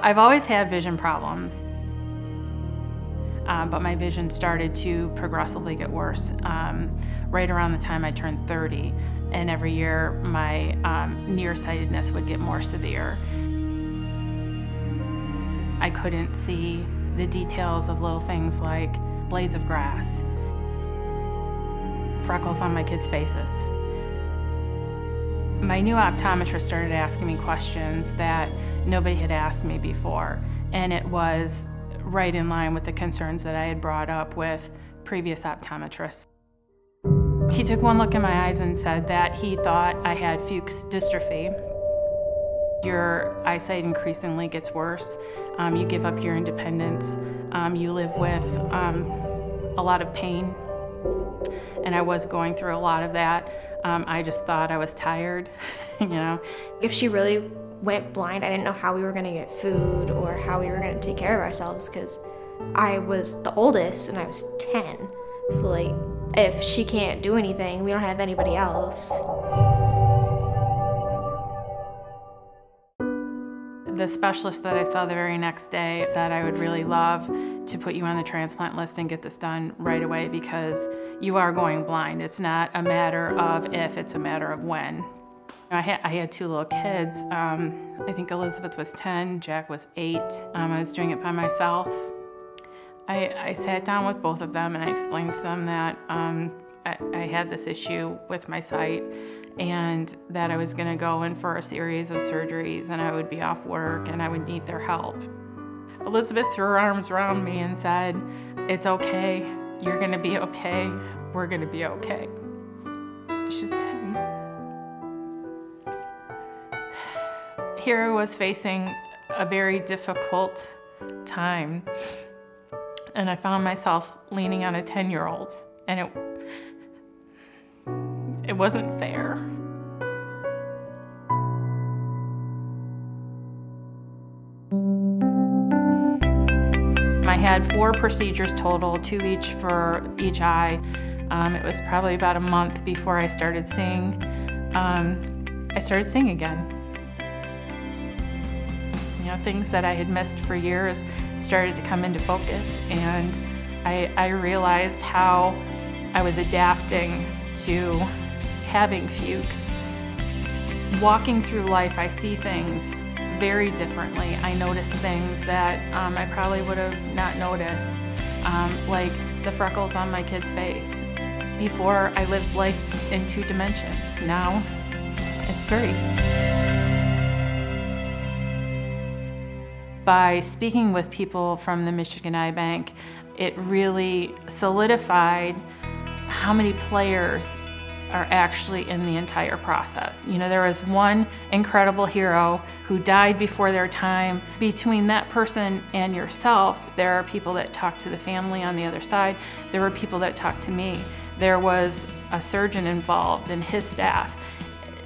I've always had vision problems, but my vision started to progressively get worse right around the time I turned 30. And every year my nearsightedness would get more severe. I couldn't see the details of little things like blades of grass, freckles on my kids' faces. My new optometrist started asking me questions that nobody had asked me before, and it was right in line with the concerns that I had brought up with previous optometrists. He took one look in my eyes and said that he thought I had Fuchs dystrophy. Your eyesight increasingly gets worse. You give up your independence. You live with a lot of pain. And I was going through a lot of that. I just thought I was tired, you know. If she really went blind, I didn't know how we were gonna get food or how we were gonna take care of ourselves, because I was the oldest and I was 10. So like, if she can't do anything, we don't have anybody else. The specialist that I saw the very next day said, I would really love to put you on the transplant list and get this done right away because you are going blind. It's not a matter of if, it's a matter of when. I had two little kids. I think Elizabeth was 10, Jack was 8. I was doing it by myself. I sat down with both of them and I explained to them that I had this issue with my sight and that I was gonna go in for a series of surgeries and I would be off work and I would need their help. Elizabeth threw her arms around me and said, "It's okay, you're gonna be okay, we're gonna be okay." She's 10. Here I was facing a very difficult time and I found myself leaning on a 10-year-old and it wasn't fair. I had 4 procedures total, 2 each for each eye. It was probably about a month before I started seeing. Again. You know, things that I had missed for years started to come into focus, and I realized how I was adapting to having Fuchs. Walking through life, I see things very differently. I notice things that I probably would have not noticed, like the freckles on my kid's face. Before, I lived life in 2 dimensions. Now, it's 3. By speaking with people from the Michigan Eye Bank, it really solidified how many players are actually in the entire process. You know, there was one incredible hero who died before their time. Between that person and yourself, there are people that talk to the family on the other side. There were people that talked to me. There was a surgeon involved and his staff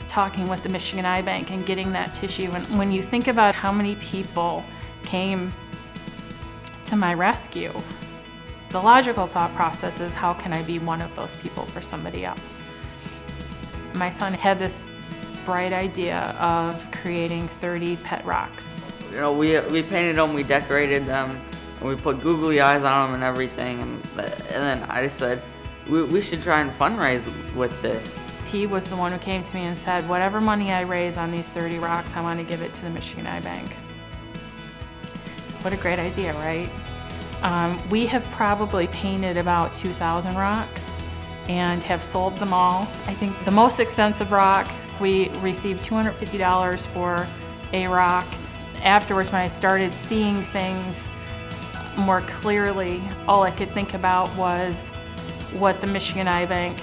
talking with the Michigan Eye Bank and getting that tissue. And when you think about how many people came to my rescue, the logical thought process is, how can I be one of those people for somebody else? My son had this bright idea of creating 30 pet rocks. You know, we painted them, we decorated them, and we put googly eyes on them and everything. And then I just said, we should try and fundraise with this. He was the one who came to me and said, whatever money I raise on these 30 rocks, I want to give it to the Michigan Eye Bank. What a great idea, right? We have probably painted about 2,000 rocks and have sold them all. I think the most expensive rock, we received $250 for a rock. Afterwards, when I started seeing things more clearly, all I could think about was what the Michigan Eye Bank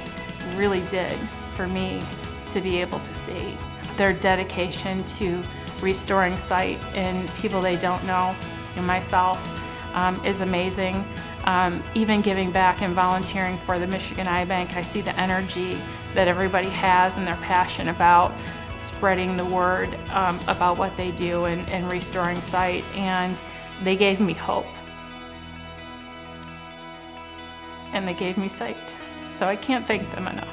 really did for me to be able to see. Their dedication to restoring sight in people they don't know, and myself, is amazing. Even giving back and volunteering for the Michigan Eye Bank, I see the energy that everybody has and their passion about spreading the word about what they do and restoring sight, and they gave me hope. And they gave me sight, so I can't thank them enough.